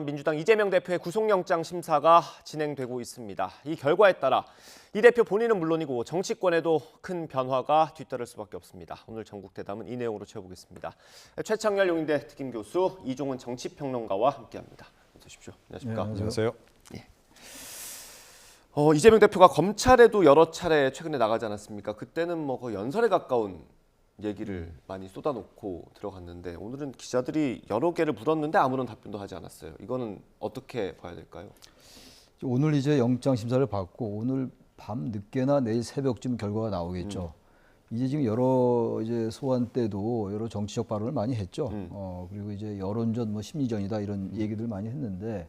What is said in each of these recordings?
민주당 이재명 대표의 구속영장 심사가 진행되고 있습니다. 이 결과에 따라 이 대표 본인은 물론이고 정치권에도 큰 변화가 뒤따를 수밖에 없습니다. 오늘 전국 대담은 이 내용으로 채워보겠습니다. 최창렬 용인대 특임 교수, 이종훈 정치평론가와 함께합니다. 어서 오십시오. 안녕하십니까? 네, 안녕하세요. 예. 이재명 대표가 검찰에도 여러 차례 최근에 나가지 않았습니까? 그때는 뭐 거의 연설에 가까운 얘기를 많이 쏟아놓고 들어갔는데 오늘은 기자들이 여러 개를 물었는데 아무런 답변도 하지 않았어요. 이거는 어떻게 봐야 될까요? 오늘 이제 영장 심사를 받고 오늘 밤 늦게나 내일 새벽쯤 결과가 나오겠죠. 이제 지금 여러 이제 소환 때도 여러 정치적 발언을 많이 했죠. 그리고 이제 여론전, 뭐 심리전이다 이런 얘기들 많이 했는데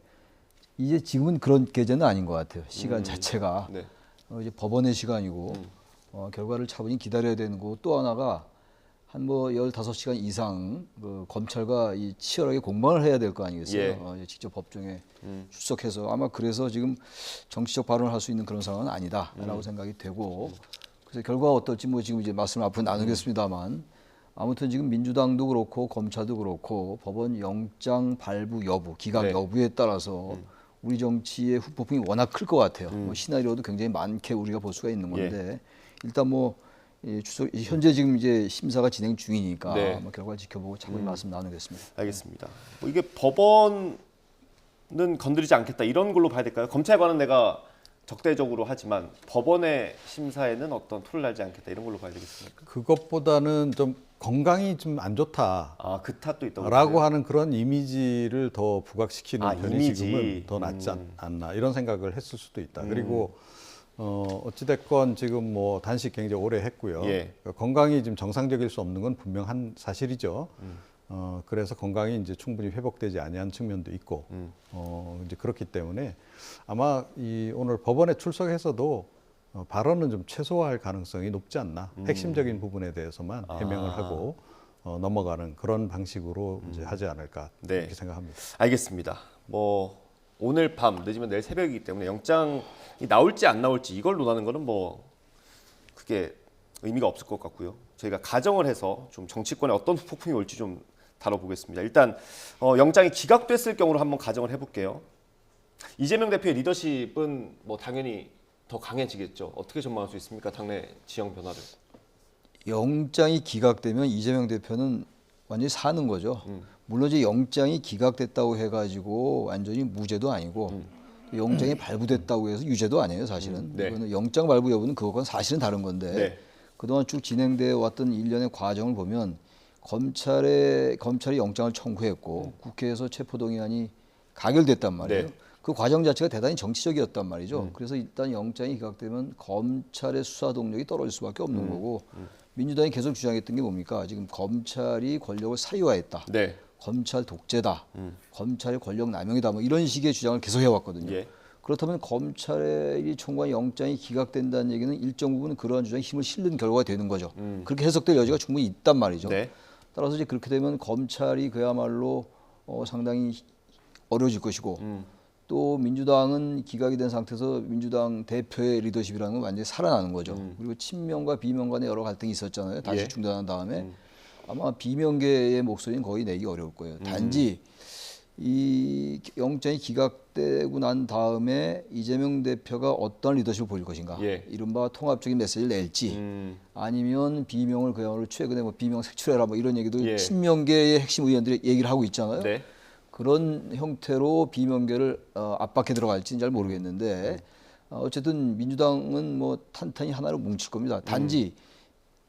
이제 지금은 그런 계제는 아닌 것 같아요. 시간 자체가 네. 이제 법원의 시간이고 결과를 차분히 기다려야 되는 거고 또 하나가 한 뭐 15시간 이상 그 검찰과 이 치열하게 공방을 해야 될 거 아니겠어요. 예. 직접 법정에 출석해서 아마 그래서 지금 정치적 발언을 할 수 있는 그런 상황은 아니다라고 생각이 되고 그래서 결과가 어떨지 뭐 지금 이제 말씀을 앞으로 나누겠습니다만 아무튼 지금 민주당도 그렇고 검찰도 그렇고 법원 영장 발부 여부, 기각 네. 여부에 따라서 우리 정치의 후폭풍이 워낙 클 것 같아요. 뭐 시나리오도 굉장히 많게 우리가 볼 수가 있는 건데 일단 뭐 현재 지금 이제 심사가 진행 중이니까 네. 뭐 결과를 지켜보고 차분히 말씀 나누겠습니다. 알겠습니다. 뭐 이게 법원은 건드리지 않겠다 이런 걸로 봐야 될까요? 검찰과는 내가 적대적으로 하지만 법원의 심사에는 어떤 토를 달지 않겠다 이런 걸로 봐야 되겠습니까? 그것보다는 좀 건강이 좀 안 좋다. 아, 그 탓도 있다고 라고 하는 그런 이미지를 더 부각시키는 편이 이미지. 지금은 더 낫지 않나 이런 생각을 했을 수도 있다. 그리고 어찌됐건 지금 뭐 단식 굉장히 오래 했고요. 예. 그러니까 건강이 지금 정상적일 수 없는 건 분명한 사실이죠. 그래서 건강이 이제 충분히 회복되지 아니한 측면도 있고 이제 그렇기 때문에 아마 이 오늘 법원에 출석해서도 발언은 좀 최소화할 가능성이 높지 않나. 핵심적인 부분에 대해서만 해명을 하고 넘어가는 그런 방식으로 이제 하지 않을까 네. 이렇게 생각합니다. 알겠습니다. 뭐 오늘 밤 늦으면 내일 새벽이기 때문에 영장이 나올지 안 나올지 이걸 논하는 거는 뭐 그게 의미가 없을 것 같고요. 저희가 가정을 해서 좀 정치권에 어떤 폭풍이 올지 좀 다뤄보겠습니다. 일단 영장이 기각됐을 경우로 한번 가정을 해볼게요. 이재명 대표의 리더십은 뭐 당연히 더 강해지겠죠. 어떻게 전망할 수 있습니까? 당내 지형 변화를. 영장이 기각되면 이재명 대표는 완전히 사는 거죠. 물론 이제 영장이 기각됐다고 해가지고 완전히 무죄도 아니고 영장이 발부됐다고 해서 유죄도 아니에요, 사실은. 네. 이거는 영장 발부 여부는 그것과는 사실은 다른 건데 네. 그동안 쭉 진행되어 왔던 일련의 과정을 보면 검찰이 영장을 청구했고 국회에서 체포동의안이 가결됐단 말이에요. 네. 그 과정 자체가 대단히 정치적이었단 말이죠. 그래서 일단 영장이 기각되면 검찰의 수사 동력이 떨어질 수밖에 없는 거고 민주당이 계속 주장했던 게 뭡니까? 지금 검찰이 권력을 사유화했다. 네. 검찰 독재다. 검찰의 권력 남용이다. 뭐 이런 식의 주장을 계속 해왔거든요. 예. 그렇다면 검찰이 청구한 영장이 기각된다는 얘기는 일정 부분 그러한 주장에 힘을 실는 결과가 되는 거죠. 그렇게 해석될 여지가 충분히 있단 말이죠. 네. 따라서 이제 그렇게 되면 검찰이 그야말로 상당히 어려워질 것이고 또 민주당은 기각이 된 상태에서 민주당 대표의 리더십이라는 건 완전히 살아나는 거죠. 그리고 친명과 비명 간의 여러 갈등이 있었잖아요. 다시 예. 중단한 다음에 아마 비명계의 목소리는 거의 내기 어려울 거예요. 단지 이 영장이 기각되고 난 다음에 이재명 대표가 어떤 리더십을 보일 것인가. 예. 이른바 통합적인 메시지를 낼지 아니면 비명을 그야말로 최근에 뭐 비명 색출해라 뭐 이런 얘기도 예. 친명계의 핵심 의원들이 얘기를 하고 있잖아요. 네. 그런 형태로 비명계를 압박해 들어갈지는 잘 모르겠는데 어쨌든 민주당은 뭐 탄탄히 하나로 뭉칠 겁니다. 단지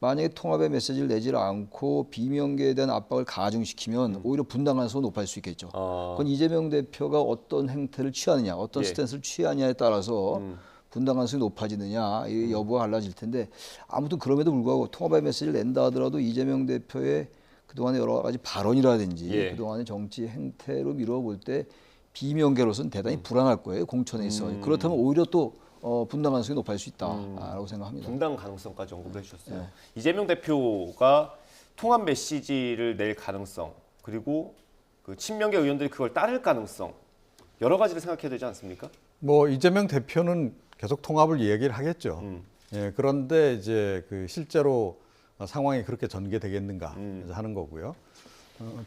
만약에 통합의 메시지를 내지 않고 비명계에 대한 압박을 가중시키면 오히려 분당 가능성이 높아질 수 있겠죠. 그건 이재명 대표가 어떤 행태를 취하느냐, 어떤 예. 스탠스를 취하느냐에 따라서 분당 가능성이 높아지느냐 이 여부가 달라질 텐데 아무튼 그럼에도 불구하고 통합의 메시지를 낸다 하더라도 이재명 대표의 그동안의 여러 가지 발언이라든지 예. 그동안의 정치 행태로 미뤄볼 때 비명계로서는 대단히 불안할 거예요. 공천에 있어. 그렇다면 오히려 또 분당 가능성이 높아질 수 있다라고 생각합니다. 분당 가능성까지 언급을 해주셨어요. 이재명 대표가 통합 메시지를 낼 가능성 그리고 그 친명계 의원들이 그걸 따를 가능성 여러 가지를 생각해야 되지 않습니까? 뭐 이재명 대표는 계속 통합을 이야기를 하겠죠. 예, 그런데 이제 그 실제로 상황이 그렇게 전개되겠는가 하는 거고요.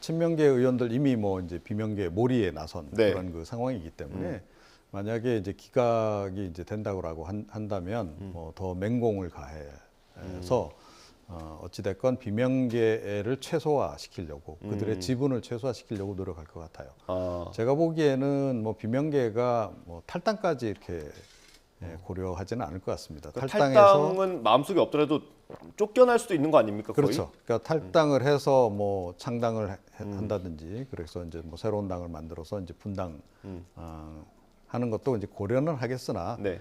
친명계 의원들 이미 뭐 이제 비명계 몰이에 나선 네. 그런 그 상황이기 때문에 만약에 이제 기각이 이제 된다고 한다면 뭐 더 맹공을 가해서 어찌됐건 비명계를 최소화시키려고 그들의 지분을 최소화시키려고 노력할 것 같아요. 아, 제가 보기에는 뭐 비명계가 뭐 탈당까지 이렇게 고려하지는 않을 것 같습니다. 탈당은 마음속에 없더라도 쫓겨날 수도 있는 거 아닙니까? 거의? 그렇죠. 그러니까 탈당을 해서 뭐 창당을 한다든지 그래서 이제 뭐 새로운 당을 만들어서 이제 분당 하는 것도 이제 고려는 하겠으나 네.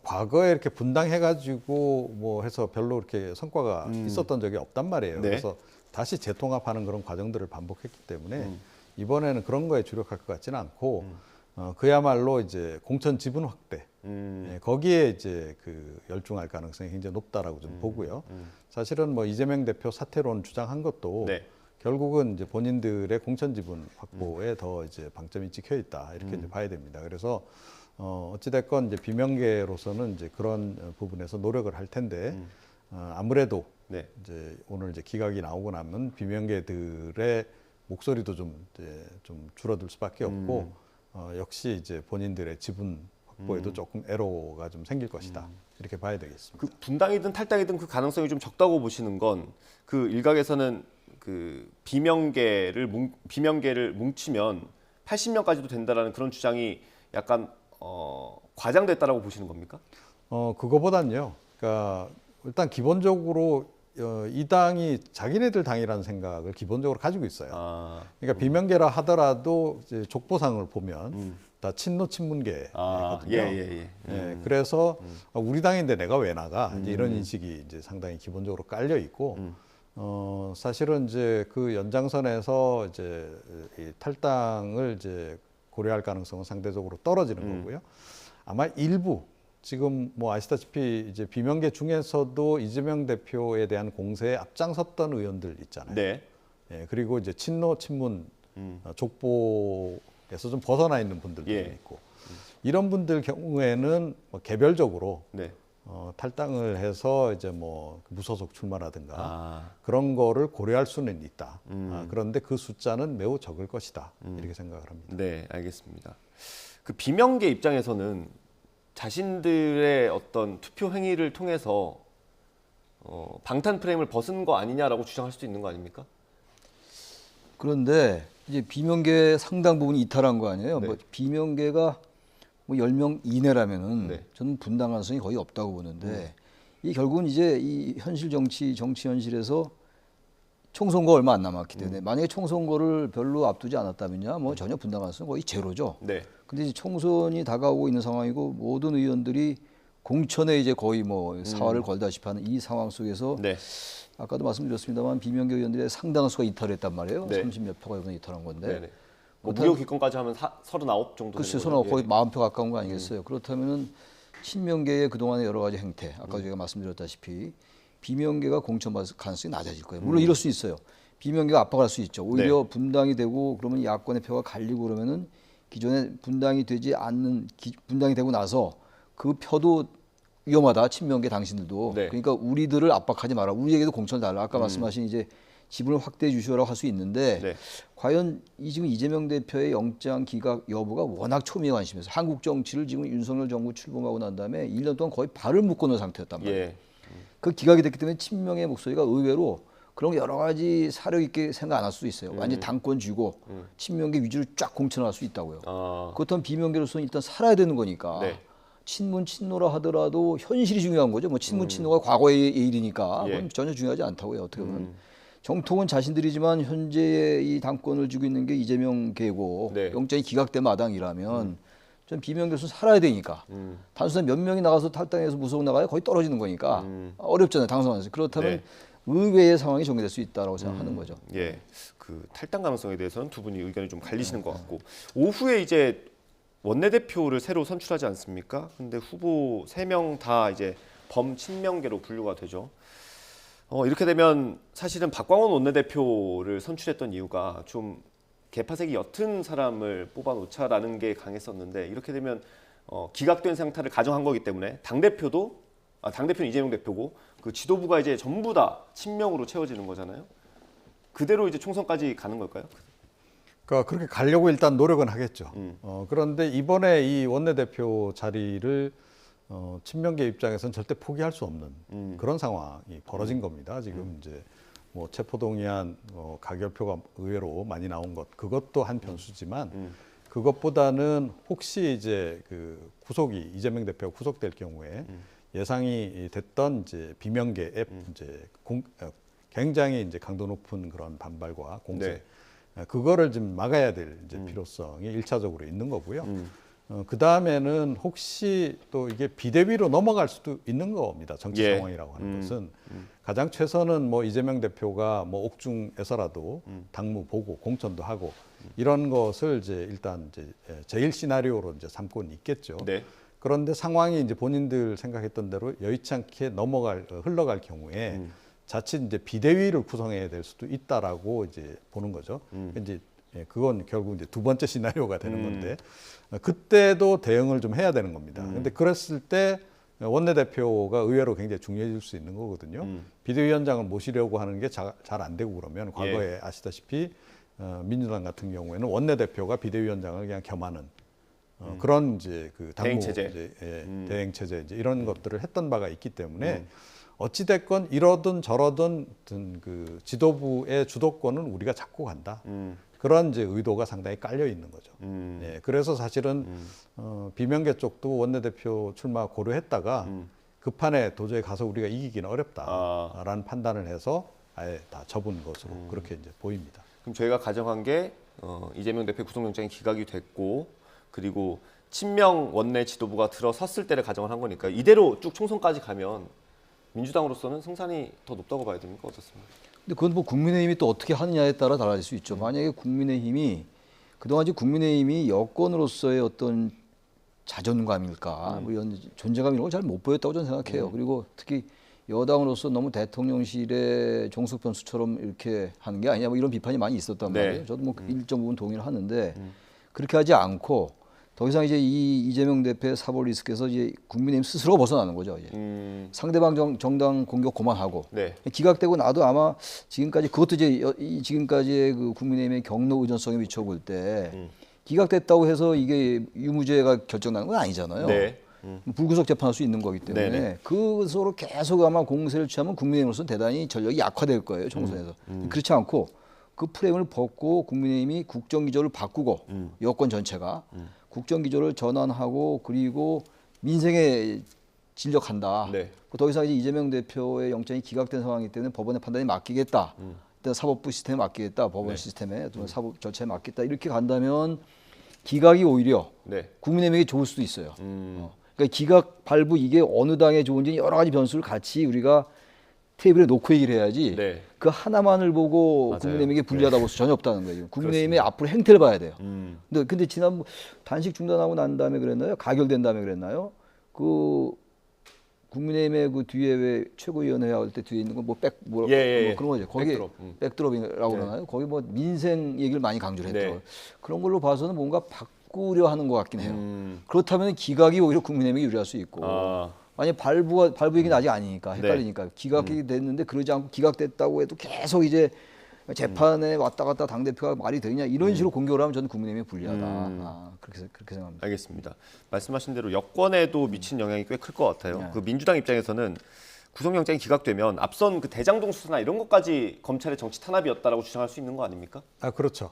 과거에 이렇게 분당해가지고 뭐 해서 별로 이렇게 성과가 있었던 적이 없단 말이에요. 네. 그래서 다시 재통합하는 그런 과정들을 반복했기 때문에 이번에는 그런 거에 주력할 것 같지는 않고 그야말로 이제 공천 지분 확대 거기에 이제 그 열중할 가능성이 굉장히 높다라고 좀 보고요. 사실은 뭐 이재명 대표 사퇴론 주장한 것도 네. 결국은 이제 본인들의 공천 지분 확보에 더 이제 방점이 찍혀 있다 이렇게 이제 봐야 됩니다. 그래서 어찌됐건 이제 비명계로서는 이제 그런 부분에서 노력을 할 텐데 아무래도 네. 이제 오늘 이제 기각이 나오고 나면 비명계들의 목소리도 좀 이제 좀 줄어들 수밖에 없고 역시 이제 본인들의 지분 확보에도 조금 애로가 좀 생길 것이다 이렇게 봐야 되겠습니다. 그 분당이든 탈당이든 그 가능성이 좀 적다고 보시는 건 그 일각에서는 그 비명계를 뭉치면 80명까지도 된다라는 그런 주장이 약간 과장됐다라고 보시는 겁니까? 그거보단요. 그러니까 일단 기본적으로 이 당이 자기네들 당이라는 생각을 기본적으로 가지고 있어요. 아, 그러니까 비명계라 하더라도 이제 족보상을 보면 다 친노 친문계거든요. 그래서 우리 당인데 내가 왜 나가? 이제 이런 인식이 이제 상당히 기본적으로 깔려 있고 사실은 이제 그 연장선에서 이제 이 탈당을 이제 고려할 가능성은 상대적으로 떨어지는 거고요. 아마 일부 지금 뭐 아시다시피 이제 비명계 중에서도 이재명 대표에 대한 공세에 앞장섰던 의원들 있잖아요. 네. 예, 그리고 이제 친노 친문 족보에서 좀 벗어나 있는 분들도 예. 있고 이런 분들 경우에는 뭐 개별적으로 네. 탈당을 해서 이제 뭐 무소속 출마라든가 아, 그런 거를 고려할 수는 있다. 그런데 그 숫자는 매우 적을 것이다. 이렇게 생각을 합니다. 네, 알겠습니다. 그 비명계 입장에서는 자신들의 어떤 투표 행위를 통해서 방탄 프레임을 벗은 거 아니냐라고 주장할 수도 있는 거 아닙니까? 그런데 이제 비명계 상당 부분이 이탈한 거 아니에요. 네. 뭐 비명계가 뭐 10명 이내라면은 네. 저는 분당 가능성이 거의 없다고 보는데 이 결국은 이제 이 현실 정치 현실에서 총선거 얼마 안 남았기 때문에 만약에 총선거를 별로 앞두지 않았다면요, 뭐 전혀 분당 가능성은 거의 제로죠. 네. 근데 이제 총선이 다가오고 있는 상황이고 모든 의원들이 공천에 이제 거의 뭐 사활을 걸다시피 하는 이 상황 속에서 네. 아까도 말씀드렸습니다만 비명계 의원들의 상당한 수가 이탈했단 말이에요. 네. 30몇 표가 이번에 이탈한 건데. 네. 네. 뭐 무효 기권까지 하면 39 정도 글쎄, 되는 손하고 거죠? 거의 예. 40표 가까운 거 아니겠어요. 그렇다면은 친명계의 그동안의 여러 가지 행태, 아까 제가 말씀드렸다시피 비명계가 공천받을 가능성이 낮아질 거예요. 물론 이럴 수 있어요. 비명계가 압박할 수 있죠. 오히려 분당이 되고 그러면 야권의 표가 갈리고 그러면은 기존에 분당이 되지 않는 분당이 되고 나서 그 표도 위험하다. 친명계 당신들도. 네. 그러니까 우리들을 압박하지 마라. 우리에게도 공천을 달라. 아까 말씀하신 이제 지분을 확대해 주시오라고 할 수 있는데 네. 과연 지금 이재명 대표의 영장 기각 여부가 워낙 초미의 관심이어서 한국 정치를 지금 윤석열 정부 출범하고 난 다음에 1년 동안 거의 발을 묶어놓은 상태였단 말이에요. 예. 그 기각이 됐기 때문에 친명의 목소리가 의외로 그런 거 여러 가지 사력 있게 생각 안 할 수도 있어요. 완전 당권 쥐고 친명계 위주로 쫙 공천할 수 있다고요. 아, 그렇다면 비명계로서는 일단 살아야 되는 거니까 네. 친문 친노라 하더라도 현실이 중요한 거죠. 뭐 친문 친노가 과거의 일이니까 예. 그건 전혀 중요하지 않다고요. 어떻게 보면 정통은 자신들이지만 현재의 이 당권을 쥐고 있는 게 이재명계고 네. 영장이 기각된 마당이라면 전 비명계로서 살아야 되니까 단순히 몇 명이 나가서 탈당해서 무소속 나가야 거의 떨어지는 거니까 어렵잖아요. 당선에서 그렇다면 네. 의외의 상황이 정리될 수 있다라고 생각하는 거죠. 예. 그 탈당 가능성에 대해서는 두 분이 의견이 좀 갈리시는 것 같고 오후에 이제 원내대표를 새로 선출하지 않습니까? 근데 후보 3명 다 이제 범친명계로 분류가 되죠. 이렇게 되면 사실은 박광원 원내대표를 선출했던 이유가 좀 개파색이 옅은 사람을 뽑아놓자라는 게 강했었는데 이렇게 되면 기각된 상태를 가정한 거기 때문에 당대표는 이재명 대표고 그 지도부가 이제 전부 다 친명으로 채워지는 거잖아요. 그대로 이제 총선까지 가는 걸까요? 그러니까 그렇게 가려고 일단 노력은 하겠죠. 그런데 이번에 이 원내대표 자리를 친명계 입장에서는 절대 포기할 수 없는 그런 상황이 벌어진 겁니다. 지금 이제 뭐 체포동의안 가결표가 의외로 많이 나온 것, 그것도 한 변수지만 그것보다는 혹시 이제 그 구속이 이재명 대표가 구속될 경우에 예상이 됐던 이제 비명계 앱 이제 굉장히 이제 강도 높은 그런 반발과 공세, 그거를 좀 막아야 될 이제 필요성이 일차적으로 있는 거고요. 그 다음에는 혹시 또 이게 비대위로 넘어갈 수도 있는 겁니다. 정치 상황이라고 하는 것은 가장 최선은 뭐 이재명 대표가 뭐 옥중에서라도 당무 보고 공천도 하고 이런 것을 이제 일단 이제 제일 시나리오로 이제 삼고는 있겠죠. 네. 그런데 상황이 이제 본인들 생각했던 대로 여의치 않게 흘러갈 경우에 자칫 이제 비대위를 구성해야 될 수도 있다라고 이제 보는 거죠. 이제 그건 결국 이제 두 번째 시나리오가 되는 건데 그때도 대응을 좀 해야 되는 겁니다. 근데 그랬을 때 원내대표가 의외로 굉장히 중요해질 수 있는 거거든요. 비대위원장을 모시려고 하는 게 잘 안 되고 그러면 과거에 아시다시피 민주당 같은 경우에는 원내대표가 비대위원장을 그냥 겸하는 그런 이제 그 당무 대행 체제, 이제, 대행 체제 이제 이런 것들을 했던 바가 있기 때문에 어찌 됐건 이러든 저러든 그 지도부의 주도권은 우리가 잡고 간다. 그런 이제 의도가 상당히 깔려 있는 거죠. 그래서 사실은 비명계 쪽도 원내대표 출마 고려했다가 급판에 도저히 가서 우리가 이기기는 어렵다라는 판단을 해서 아예 다 접은 것으로 그렇게 이제 보입니다. 그럼 저희가 가정한 게 이재명 대표 구속영장이 기각이 됐고 그리고 친명 원내 지도부가 들어섰을 때를 가정을 한 거니까 이대로 쭉 총선까지 가면 민주당으로서는 승산이 더 높다고 봐야 됩니까? 어떻습니까? 근데 그건 뭐 국민의힘이 또 어떻게 하느냐에 따라 달라질 수 있죠. 만약에 국민의힘이 그동안 이제 국민의힘이 여권으로서의 어떤 자존감일까, 뭐 이런 존재감 이런 걸 잘 못 보였다고 저는 생각해요. 그리고 특히 여당으로서 너무 대통령실의 종속 변수처럼 이렇게 하는 게 아니냐, 뭐 이런 비판이 많이 있었단 말이에요. 저도 뭐 일정 부분 동의를 하는데 그렇게 하지 않고 더 이상 이제 이재명 대표의 사법 리스크에서 이제 국민의힘 스스로 벗어나는 거죠. 이제. 상대방 정당 공격 그만하고 기각되고 나도 아마 지금까지 그것도 이제 지금까지의 그 국민의힘의 경로 의존성에 비춰볼 때 기각됐다고 해서 이게 유무죄가 결정나는 건 아니잖아요. 불구속 재판할 수 있는 거기 때문에 그것으로 계속 아마 공세를 취하면 국민의힘으로서는 대단히 전력이 약화될 거예요. 총선에서. 그렇지 않고 그 프레임을 벗고 국민의힘이 국정기조를 바꾸고 여권 전체가 국정기조를 전환하고 그리고 민생에 진력한다. 더 이상 이제 이재명 대표의 영장이 기각된 상황이기 때문에 법원의 판단에 맡기겠다. 일단 사법부 시스템에 맡기겠다. 법원 시스템에 또는 사법 절차에 맡기겠다. 이렇게 간다면 기각이 오히려 국민의힘에게 좋을 수도 있어요. 그러니까 기각 발부 이게 어느 당에 좋은지 여러 가지 변수를 같이 우리가 테이블에 놓고 얘기를 해야지 그 하나만을 보고 국민의힘에게 불리하다고 볼 수 전혀 없다는 거예요. 국민의힘의 앞으로 행태를 봐야 돼요. 근데 지난 단식 중단하고 난 다음에 그랬나요? 가결된 다음에 그랬나요? 그 국민의힘의 그 뒤에 왜 최고위원회 할 때 뒤에 있는 거 뭐 뭐 그런 거죠. 거기 백드롭이라고 그러나요? 거기 뭐 민생 얘기를 많이 강조를 했죠. 그런 걸로 봐서는 뭔가 바꾸려 하는 것 같긴 해요. 그렇다면 기각이 오히려 국민의힘에게 유리할 수 있고. 만약 발부 얘기는 아직 아니니까 헷갈리니까 기각이 됐는데 그러지 않고 기각됐다고 해도 계속 이제 재판에 왔다 갔다 당 대표가 말이 되냐 이런 식으로 공격을 하면 저는 국민의힘이 불리하다. 그렇게 생각합니다. 알겠습니다. 말씀하신 대로 여권에도 미친 영향이 꽤 클 것 같아요. 그 민주당 입장에서는 구속영장이 기각되면 앞선 그 대장동 수사나 이런 것까지 검찰의 정치 탄압이었다라고 주장할 수 있는 거 아닙니까? 그렇죠.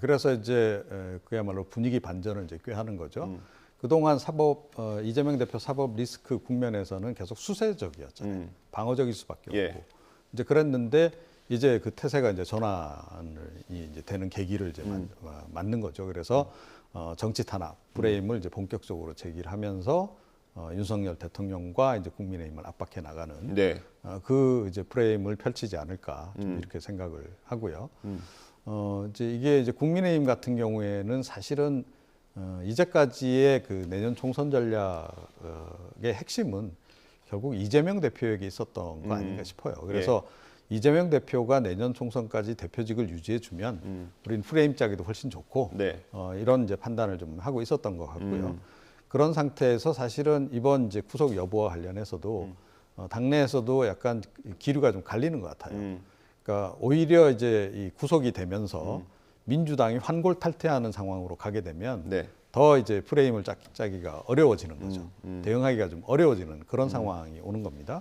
그래서 이제 그야말로 분위기 반전을 이제 꾀하는 거죠. 그동안 이재명 대표 사법 리스크 국면에서는 계속 수세적이었잖아요. 방어적일 수밖에 없고. 이제 그랬는데 이제 그 태세가 이제 전환이 이제 되는 계기를 이제 맞는 거죠. 그래서 정치 탄압 프레임을 이제 본격적으로 제기를 하면서 윤석열 대통령과 이제 국민의힘을 압박해 나가는 그 이제 프레임을 펼치지 않을까 좀 이렇게 생각을 하고요. 이제 이게 이제 국민의힘 같은 경우에는 사실은 이제까지의 그 내년 총선 전략의 핵심은 결국 이재명 대표에게 있었던 거 아닌가 싶어요. 그래서 이재명 대표가 내년 총선까지 대표직을 유지해주면 우리는 프레임 짜기도 훨씬 좋고 이런 이제 판단을 좀 하고 있었던 것 같고요. 그런 상태에서 사실은 이번 이제 구속 여부와 관련해서도 당내에서도 약간 기류가 좀 갈리는 것 같아요. 그러니까 오히려 이제 이 구속이 되면서 민주당이 환골탈퇴하는 상황으로 가게 되면 네. 더 이제 프레임을 짜기가 어려워지는 거죠. 대응하기가 좀 어려워지는 그런 상황이 오는 겁니다.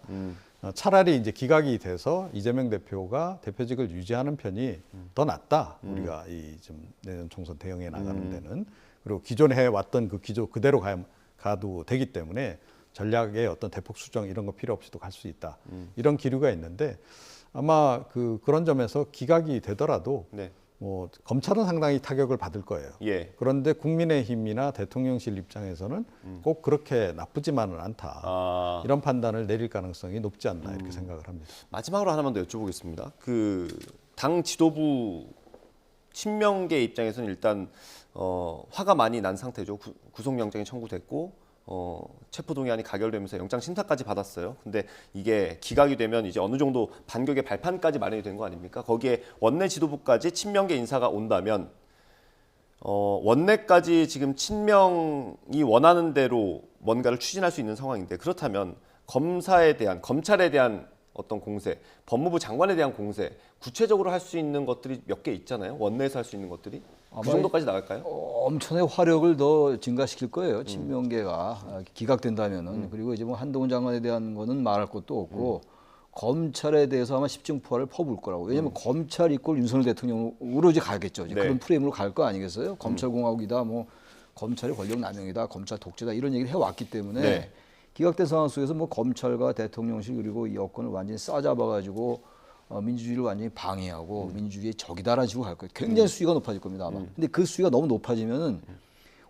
차라리 이제 기각이 돼서 이재명 대표가 대표직을 유지하는 편이 더 낫다. 우리가 이 좀 내년 총선 대응해 나가는 데는 그리고 기존에 해왔던 그 기조 그대로 가도 되기 때문에 전략의 어떤 대폭 수정 이런 거 필요 없이도 갈 수 있다. 이런 기류가 있는데 아마 그런 점에서 기각이 되더라도 네. 뭐 검찰은 상당히 타격을 받을 거예요. 예. 그런데 국민의힘이나 대통령실 입장에서는 꼭 그렇게 나쁘지만은 않다. 아, 이런 판단을 내릴 가능성이 높지 않나 이렇게 생각을 합니다. 마지막으로 하나만 더 여쭤보겠습니다. 그 당 지도부 친명계 입장에서는 일단 화가 많이 난 상태죠. 구속영장이 청구됐고 체포동의안이 가결되면서 영장 심사까지 받았어요. 근데 이게 기각이 되면 이제 어느 정도 반격의 발판까지 마련이 된 거 아닙니까? 거기에 원내 지도부까지 친명계 인사가 온다면 원내까지 지금 친명이 원하는 대로 뭔가를 추진할 수 있는 상황인데 그렇다면 검찰에 대한 어떤 공세, 법무부 장관에 대한 공세, 구체적으로 할 수 있는 것들이 몇 개 있잖아요. 원내에서 할 수 있는 것들이 그 정도까지 나갈까요? 엄청나게 화력을 더 증가시킬 거예요. 친명계가 기각된다면은. 그리고 이제 뭐 한동훈 장관에 대한 거는 말할 것도 없고 검찰에 대해서 아마 십중포화를 퍼부을 거라고. 왜냐하면 검찰 이꼴 윤석열 대통령으로 이제 가겠죠. 이제 네. 그런 프레임으로 갈 거 아니겠어요? 검찰공화국이다, 뭐 검찰의 권력 남용이다, 검찰 독재다 이런 얘기를 해왔기 때문에 네. 기각된 상황 속에서 뭐 검찰과 대통령실 그리고 이 여권을 완전히 싸잡아가지고 민주주의를 완전히 방해하고 민주주의의 적이다라는 식으로 갈 거예요. 굉장히 수위가 높아질 겁니다 아마. 근데 그 수위가 너무 높아지면은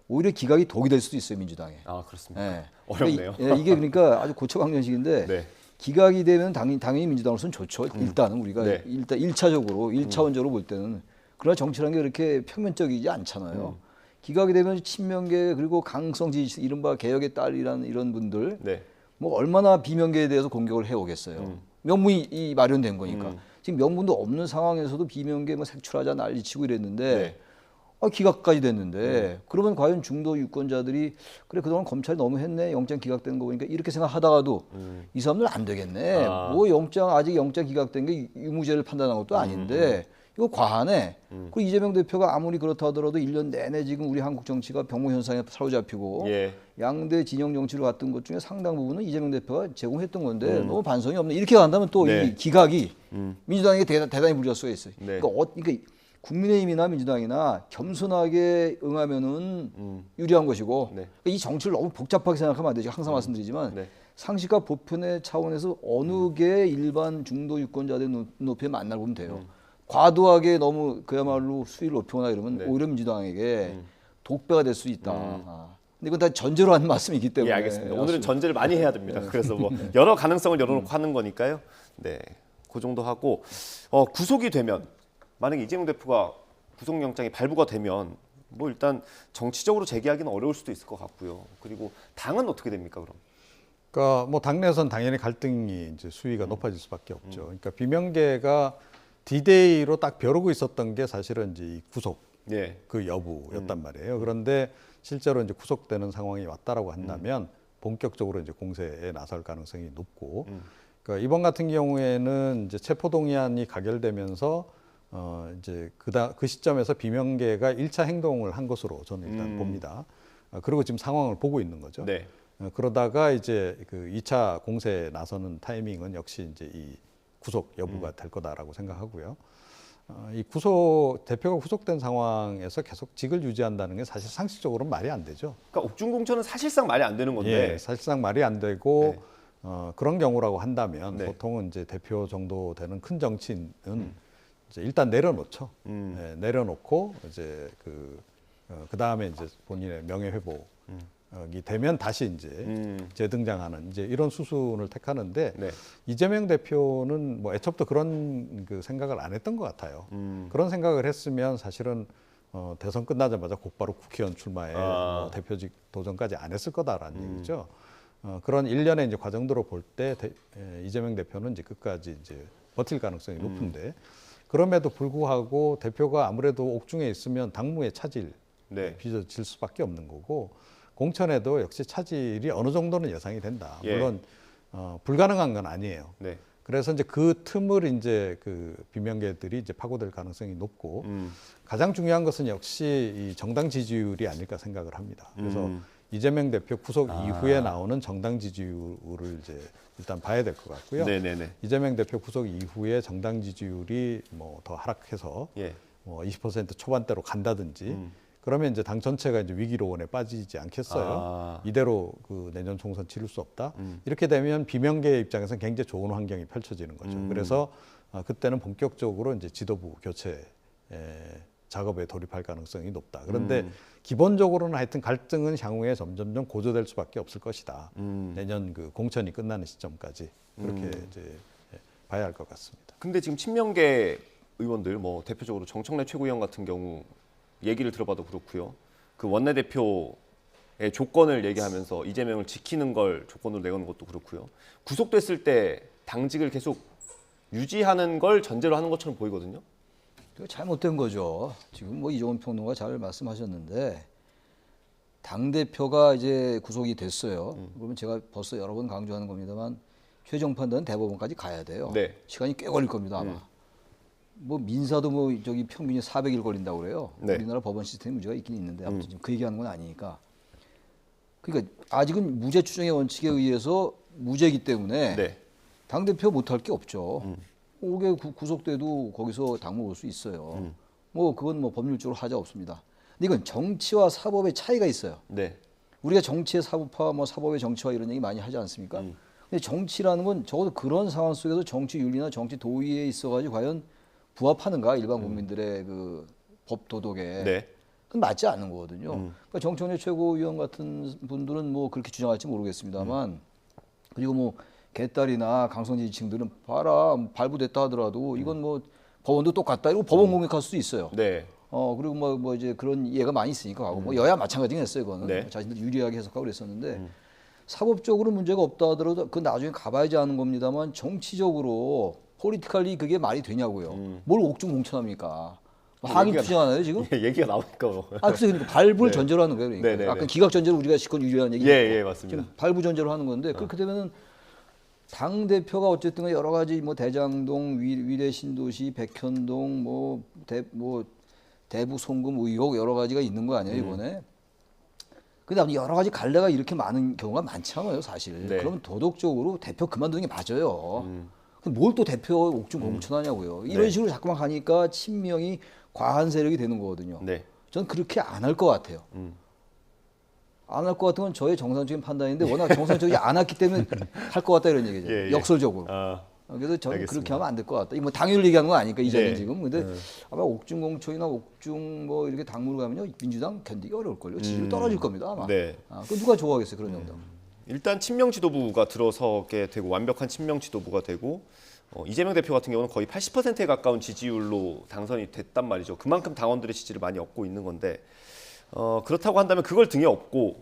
오히려 기각이 독이 될 수도 있어요 민주당에. 아 그렇습니다. 예. 어렵네요. 이게 그러니까 아주 고쳐방정식인데 네. 기각이 되면 당연히 민주당으로서는 좋죠. 일단은 우리가 네. 일단 1차원적으로 볼 때는 그러나 정치라는 게 그렇게 평면적이지 않잖아요. 기각이 되면 친명계 그리고 강성 지지층 이른바 개혁의 딸이라는 이런 분들 네. 뭐 얼마나 비명계에 대해서 공격을 해오겠어요. 명분이 마련된 거니까. 지금 명분도 없는 상황에서도 비명계 뭐 색출하자 난리치고 이랬는데 네. 기각까지 됐는데 그러면 과연 중도 유권자들이 그래 그동안 검찰이 너무 했네 영장 기각된 거 보니까 이렇게 생각하다가도 이 사람들 안 되겠네. 아. 뭐 아직 영장 기각된 게 유무죄를 판단한 것도 아닌데 이거 과하네. 그리고 이재명 대표가 아무리 그렇다 하더라도 1년 내내 지금 우리 한국 정치가 병호 현상에 사로잡히고 예. 양대 진영 정치로 갔던 것 중에 상당 부분은 이재명 대표가 제공했던 건데 너무 반성이 없네. 이렇게 간다면 또 네. 이 기각이 민주당에게 대단히 불리할 수가 있어요. 네. 그러니까 국민의힘이나 민주당이나 겸손하게 응하면은 유리한 것이고 네. 그러니까 이 정치를 너무 복잡하게 생각하면 안 되죠. 항상 말씀드리지만 네. 상식과 보편의 차원에서 어느 게 일반 중도 유권자들 눈높이에 만나 보면 돼요. 과도하게 너무 그야말로 수위를 높이거나 이러면 네. 오히려 민주당에게 독배가 될 수 있다. 근데 이건 다 전제로 하는 말씀이기 때문에. 예, 알겠습니다. 오늘은 전제를 많이 해야 됩니다. 그래서 뭐 여러 가능성을 열어놓고 하는 거니까요. 네, 그 정도 하고 구속이 되면 만약에 이재명 대표가 구속영장이 발부가 되면 뭐 일단 정치적으로 재개하기는 어려울 수도 있을 것 같고요. 그리고 당은 어떻게 됩니까, 그럼? 그러니까 뭐 당내에서는 당연히 갈등이 이제 수위가 높아질 수밖에 없죠. 그러니까 비명계가 D-Day로 딱 벼르고 있었던 게 사실은 이제 이 구속 예. 그 여부였단 말이에요. 그런데 실제로 이제 구속되는 상황이 왔다라고 한다면 본격적으로 이제 공세에 나설 가능성이 높고, 그러니까 이번 같은 경우에는 이제 체포동의안이 가결되면서 이제 그 시점에서 비명계가 1차 행동을 한 것으로 저는 일단 봅니다. 그리고 지금 상황을 보고 있는 거죠. 네. 그러다가 이제 그 2차 공세에 나서는 타이밍은 역시 이제 이 구속 여부가 될 거다라고 생각하고요. 이 대표가 구속된 상황에서 계속 직을 유지한다는 게 사실 상식적으로는 말이 안 되죠. 그러니까 옥중공천은 사실상 말이 안 되는 건데. 예, 사실상 말이 안 되고 네. 그런 경우라고 한다면 네. 보통은 이제 대표 정도 되는 큰 정치인은 이제 일단 내려놓죠. 예, 내려놓고 이제 그 다음에 이제 본인의 명예 회복이 되면 다시 이제 재등장하는 이제 이런 수순을 택하는데 네. 이재명 대표는 뭐 애초부터 그런 그 생각을 안 했던 것 같아요. 그런 생각을 했으면 사실은 대선 끝나자마자 곧바로 국회의원 출마에 대표직 도전까지 안 했을 거다라는 얘기죠. 그런 일련의 이제 과정들을 볼 때 이재명 대표는 이제 끝까지 이제 버틸 가능성이 높은데 그럼에도 불구하고 대표가 아무래도 옥중에 있으면 당무에 차질 네. 빚어질 수밖에 없는 거고 공천에도 역시 차질이 어느 정도는 예상이 된다. 예. 물론 불가능한 건 아니에요. 네. 그래서 이제 그 틈을 이제 그 비명계들이 이제 파고들 가능성이 높고 가장 중요한 것은 역시 이 정당 지지율이 아닐까 생각을 합니다. 그래서 이재명 대표 구속 이후에 나오는 정당 지지율을 이제 일단 봐야 될 것 같고요. 네네네. 이재명 대표 구속 이후에 정당 지지율이 뭐 더 하락해서 예. 뭐 20% 초반대로 간다든지 그러면 이제 당 전체가 이제 위기로원에 빠지지 않겠어요. 아. 이대로 그 내년 총선 치를 수 없다. 이렇게 되면 비명계 입장에서는 굉장히 좋은 환경이 펼쳐지는 거죠. 그래서 그때는 본격적으로 이제 지도부 교체 작업에 돌입할 가능성이 높다. 그런데 기본적으로는 하여튼 갈등은 향후에 점점점 고조될 수밖에 없을 것이다. 내년 그 공천이 끝나는 시점까지 그렇게 이제 봐야 할 것 같습니다. 근데 지금 친명계 의원들 뭐 대표적으로 정청래 최고위원 같은 경우 얘기를 들어봐도 그렇고요. 그 원내대표의 조건을 얘기하면서 이재명을 지키는 걸 조건으로 내건 것도 그렇고요. 구속됐을 때 당직을 계속 유지하는 걸 전제로 하는 것처럼 보이거든요. 이거 잘못된 거죠. 지금 뭐 이종훈 평론가 잘 말씀하셨는데 당 대표가 이제 구속이 됐어요. 그러면 제가 벌써 여러 번 강조하는 겁니다만 최종 판단은 대법원까지 가야 돼요. 네. 시간이 꽤 걸릴 겁니다 아마. 뭐 민사도 뭐 저기 평균이 400일 걸린다고 그래요. 네. 우리나라 법원 시스템에 문제가 있긴 있는데 아무튼 지금 그 얘기하는 건 아니니까. 그러니까 아직은 무죄 추정의 원칙에 의해서 무죄이기 때문에 네. 당 대표 못할 게 없죠. 5개 구속돼도 거기서 당무 올 수 있어요. 뭐 그건 뭐 법률적으로 하자 없습니다. 근데 이건 정치와 사법의 차이가 있어요. 네. 우리가 정치의 사법화, 뭐 사법의 정치화 이런 얘기 많이 하지 않습니까? 근데 정치라는 건 적어도 그런 상황 속에서 정치 윤리나 정치 도의에 있어가지고 과연 부합하는가 일반 국민들의 그 법 도덕에 네. 그건 맞지 않는 거거든요. 그러니까 정청래 최고위원 같은 분들은 뭐 그렇게 주장할지 모르겠습니다만 그리고 뭐 개딸이나 강성 지지층들은 봐라 발부됐다 하더라도 이건 뭐 법원도 똑같다 이러고 법원 공격할 수도 있어요. 네. 그리고 뭐 이제 그런 예가 많이 있으니까 하고 뭐 여야 마찬가지긴 했어요. 그거는 네. 자신들 유리하게 해석하고 그랬었는데 사법적으로 문제가 없다 하더라도 그 나중에 가봐야지 하는 겁니다만 정치적으로 포리티컬리 그게 말이 되냐고요. 뭘 옥중공천합니까? 항의 투쟁하나요 지금? 얘기가 나오니까. 그래서 그러니까 발부를 네. 전제로 하는 거예요. 그러니까 네, 네, 아까 네. 기각 전제로 우리가 시건 유리한 얘기. 예, 맞습니다. 지금 발부 전제로 하는 건데 그렇게 되면은 당 대표가 어쨌든 여러 가지 뭐 대장동, 위례 신도시, 백현동, 뭐 대북 송금 의혹 여러 가지가 있는 거 아니에요 이번에? 그다음에 여러 가지 갈래가 이렇게 많은 경우가 많잖아요 사실. 네. 그러면 도덕적으로 대표 그만두는 게 맞아요. 뭘 또 대표 옥중 공천하냐고요. 이런 네. 식으로 자꾸만 가니까 친명이 과한 세력이 되는 거거든요. 네. 저는 그렇게 안 할 것 같아요. 안 할 것 같은 건 저의 정상적인 판단인데 워낙 정상적이지 않았기 때문에 할 것 같다 이런 얘기죠. 예. 역설적으로. 아, 그래서 저는 알겠습니다. 그렇게 하면 안 될 것 같다. 뭐 당연히 얘기하는 건 아니니까 이제는 네. 지금. 근데 아마 옥중 공천이나 옥중 뭐 이렇게 당무로 가면요 민주당 견디기 어려울 걸요. 지지율 떨어질 겁니다 아마. 네. 그 누가 좋아하겠어요 그런 정당. 일단 친명 지도부가 들어서게 되고 완벽한 친명 지도부가 되고 이재명 대표 같은 경우는 거의 80%에 가까운 지지율로 당선이 됐단 말이죠. 그만큼 당원들의 지지를 많이 얻고 있는 건데 그렇다고 한다면 그걸 등에 업고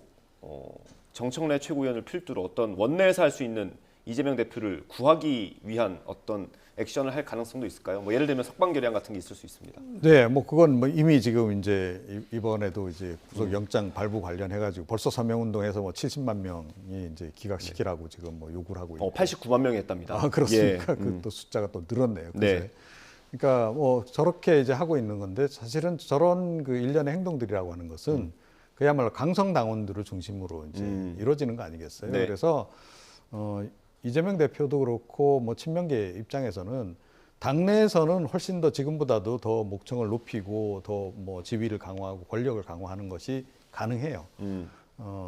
정청래 최고위원을 필두로 어떤 원내에서 할 수 있는 이재명 대표를 구하기 위한 어떤 액션을 할 가능성도 있을까요? 뭐 예를 들면 석방결량 같은 게 있을 수 있습니다. 네, 뭐 그건 뭐 이미 지금 이제 이번에도 이제 구속영장 발부 관련해가지고 벌써 서명운동에서 뭐 70만 명이 이제 기각시키라고 지금 뭐 요구를 하고 있고. 89만 명이 했답니다. 아, 그렇습니까? 예. 그 또 숫자가 또 늘었네요. 네. 그제. 그러니까 뭐 저렇게 이제 하고 있는 건데 사실은 저런 그 일련의 행동들이라고 하는 것은 그야말로 강성 당원들을 중심으로 이제 이루어지는 거 아니겠어요? 네. 그래서 이재명 대표도 그렇고 뭐 친명계 입장에서는 당내에서는 훨씬 더 지금보다도 더 목청을 높이고 더 뭐 지위를 강화하고 권력을 강화하는 것이 가능해요.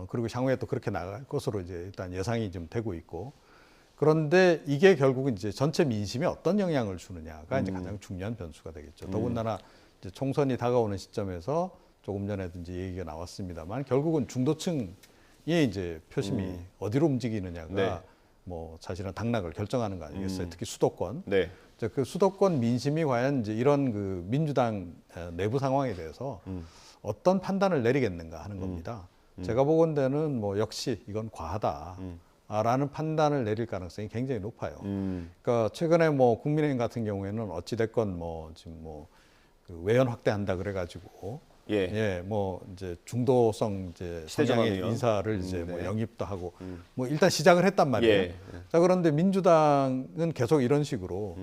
그리고 향후에 또 그렇게 나갈 것으로 이제 일단 예상이 좀 되고 있고. 그런데 이게 결국은 이제 전체 민심에 어떤 영향을 주느냐가 이제 가장 중요한 변수가 되겠죠. 더군다나 이제 총선이 다가오는 시점에서 조금 전에도 이제 얘기가 나왔습니다만 결국은 중도층의 이제 표심이 어디로 움직이느냐가 네. 뭐 사실은 당락을 결정하는 거 아니겠어요. 특히 수도권. 네. 그 수도권 민심이 과연 이제 이런 그 민주당 내부 상황에 대해서 어떤 판단을 내리겠는가 하는 겁니다. 제가 보건대는 뭐 역시 이건 과하다라는 판단을 내릴 가능성이 굉장히 높아요. 그러니까 최근에 뭐 국민의힘 같은 경우에는 어찌 됐건 뭐 지금 뭐 그 외연 확대한다 그래가지고 예. 예, 뭐 이제 중도성 이제 성향의 시대전환위원. 인사를 이제 뭐 네. 영입도 하고 뭐 일단 시작을 했단 말이에요. 예. 자, 그런데 민주당은 계속 이런 식으로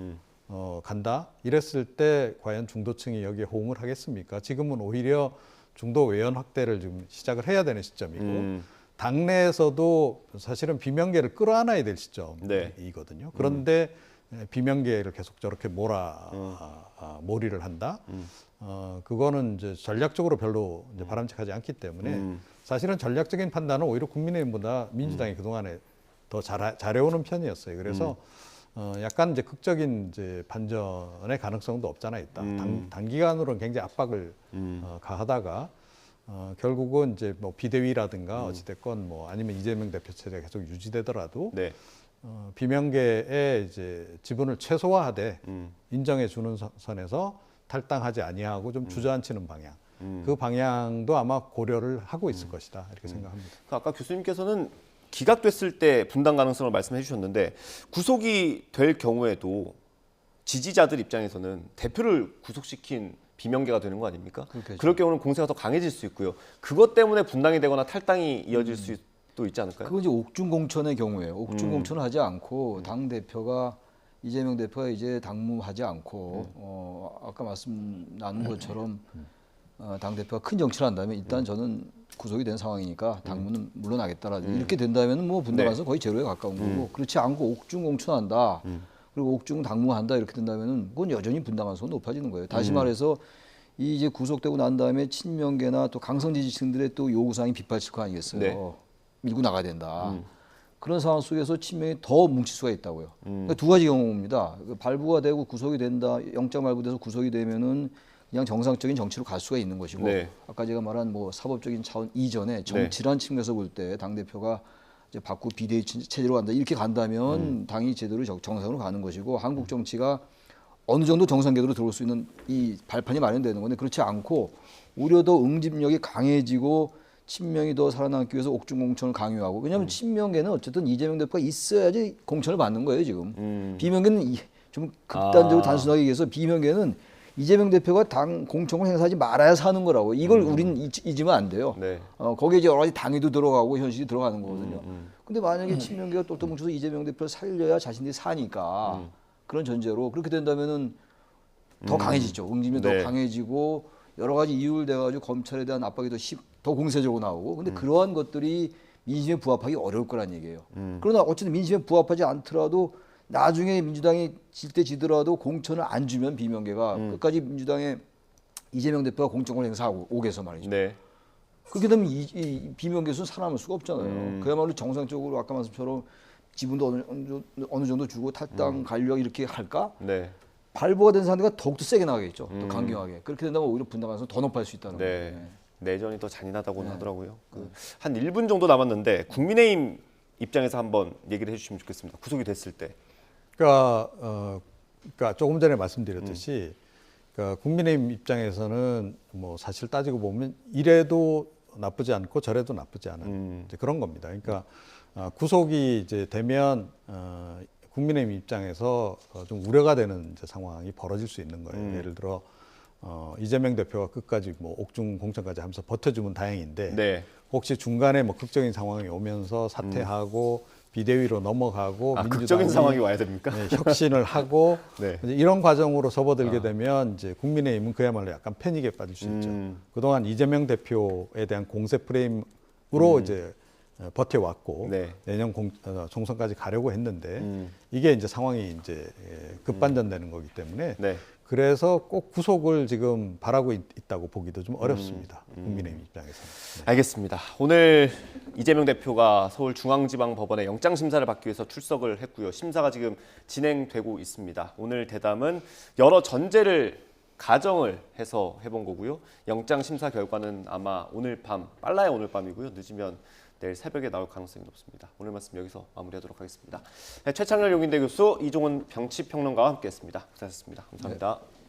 간다 이랬을 때 과연 중도층이 여기에 호응을 하겠습니까? 지금은 오히려 중도 외연 확대를 좀 시작을 해야 되는 시점이고 당내에서도 사실은 비명계를 끌어안아야 될 네. 시점이거든요. 그런데 비명계를 계속 저렇게 몰이를 한다. 그거는 이제 전략적으로 별로 이제 바람직하지 않기 때문에 사실은 전략적인 판단은 오히려 국민의힘보다 민주당이 그동안에 더 잘해오는 편이었어요. 그래서 약간 이제 극적인 이제 반전의 가능성도 없잖아 있다. 단기간으로는 굉장히 압박을 가하다가 결국은 이제 뭐 비대위라든가 어찌됐건 뭐 아니면 이재명 대표 체제가 계속 유지되더라도 네. 비명계의 이제 지분을 최소화하되 인정해 주는 선에서 탈당하지 아니하고 좀 주저앉히는 방향. 그 방향도 아마 고려를 하고 있을 것이다 이렇게 생각합니다. 아까 교수님께서는 기각됐을 때 분당 가능성을 말씀해 주셨는데 구속이 될 경우에도 지지자들 입장에서는 대표를 구속시킨 비명계가 되는 거 아닙니까? 그렇겠죠. 그럴 경우는 공세가 더 강해질 수 있고요. 그것 때문에 분당이 되거나 탈당이 이어질 수도 있지 않을까요? 그건 이제 옥중 공천의 경우예요. 옥중 공천을 하지 않고 당 대표가 이재명 대표가 이제 당무하지 않고 아까 말씀 나눈 것처럼 당 대표가 큰 정치를 한다면 일단 저는 구속이 된 상황이니까 당무는 물러나겠다라든지 이렇게 된다면 뭐 분당 가서 거의 제로에 가까운 거고 그렇지 않고 옥중 공천한다. 그리고 옥중 당무한다 이렇게 된다면은 그건 여전히 분당 가능성은 높아지는 거예요. 다시 말해서 이 이제 구속되고 난 다음에 친명계나 또 강성 지지층들의 또 요구사항이 빗발칠 거 아니겠어요. 네. 밀고 나가야 된다. 그런 상황 속에서 친명이 더 뭉칠 수가 있다고요. 그러니까 두 가지 경우입니다. 발부가 되고 구속이 된다, 영장 발부돼서 구속이 되면은 그냥 정상적인 정치로 갈 수가 있는 것이고, 네. 아까 제가 말한 뭐 사법적인 차원 이전에 정치란 측면에서 볼 때 당 대표가 이제 바꾸 비대위 체제로 간다 이렇게 간다면 당이 제대로 정상으로 가는 것이고 한국 정치가 어느 정도 정상 궤도로 들어올 수 있는 이 발판이 마련되는 건데 그렇지 않고 오히려 더 응집력이 강해지고 친명이 더 살아남기 위해서 옥중 공천을 강요하고 왜냐하면 친명계는 어쨌든 이재명 대표가 있어야지 공천을 받는 거예요 지금 비명계는 좀 극단적으로 단순하게 얘기해서 비명계는 이재명 대표가 당 공천을 행사하지 말아야 사는 거라고 이걸 우린 잊으면 안 돼요. 네. 거기에 이제 여러 가지 당위도 들어가고 현실이 들어가는 거거든요. 근데 만약에 친명계가 똘똘 뭉쳐서 이재명 대표를 살려야 자신들이 사니까 그런 전제로 그렇게 된다면은 더 강해지죠. 응집력이 네. 더 강해지고 여러 가지 이유를 대가지고 검찰에 대한 압박이 더 공세적으로 나오고 근데 그러한 것들이 민심에 부합하기 어려울 거란 얘기예요. 그러나 어쨌든 민심에 부합하지 않더라도 나중에 민주당이 질 때 지더라도 공천을 안 주면 비명계가 끝까지 민주당의 이재명 대표가 공천을 행사하고 오게서 말이죠. 네. 그렇게 되면 이 비명계수는 살아남을 수가 없잖아요. 그야말로 정상적으로 아까 말씀처럼 지분도 어느 정도 주고 탈당 관리하고 이렇게 할까? 네. 발부가 된 상대가 더욱더 세게 나가겠죠. 더 강경하게. 그렇게 된다면 오히려 분당 가능성이 더 높아질 수 있다는 네. 거예요. 내전이 더 잔인하다고는 하더라고요. 한 1분 정도 남았는데 국민의힘 입장에서 한번 얘기를 해주시면 좋겠습니다. 구속이 됐을 때. 그러니까 조금 전에 말씀드렸듯이 그러니까 국민의힘 입장에서는 뭐 사실 따지고 보면 이래도 나쁘지 않고 저래도 나쁘지 않은 이제 그런 겁니다. 그러니까 구속이 이제 되면 국민의힘 입장에서 좀 우려가 되는 이제 상황이 벌어질 수 있는 거예요. 예를 들어 이재명 대표가 끝까지 뭐 옥중 공천까지 하면서 버텨주면 다행인데 네. 혹시 중간에 뭐 극적인 상황이 오면서 사퇴하고 비대위로 넘어가고 극적인 상황이 와야 됩니까? 네, 혁신을 하고 네. 이제 이런 과정으로 접어들게 되면 이제 국민의힘은 그야말로 약간 패닉에 빠질 수 있죠. 그동안 이재명 대표에 대한 공세 프레임으로 이제 버텨왔고 네. 내년 총선까지 가려고 했는데 이게 이제 상황이 이제 급반전되는 거기 때문에 네. 그래서 꼭 구속을 지금 바라고 있다고 보기도 좀 어렵습니다. 국민의힘 입장에서는. 알겠습니다. 오늘 이재명 대표가 서울중앙지방법원에 영장심사를 받기 위해서 출석을 했고요. 심사가 지금 진행되고 있습니다. 오늘 대담은 여러 전제를 가정을 해서 해본 거고요. 영장심사 결과는 아마 오늘 밤, 빨라야 오늘 밤이고요. 늦으면 내일 새벽에 나올 가능성이 높습니다. 오늘 말씀 여기서 마무리하도록 하겠습니다. 네, 최창렬 용인대 교수, 이종훈 정치평론가와 함께했습니다. 고생하셨습니다. 감사합니다. 네.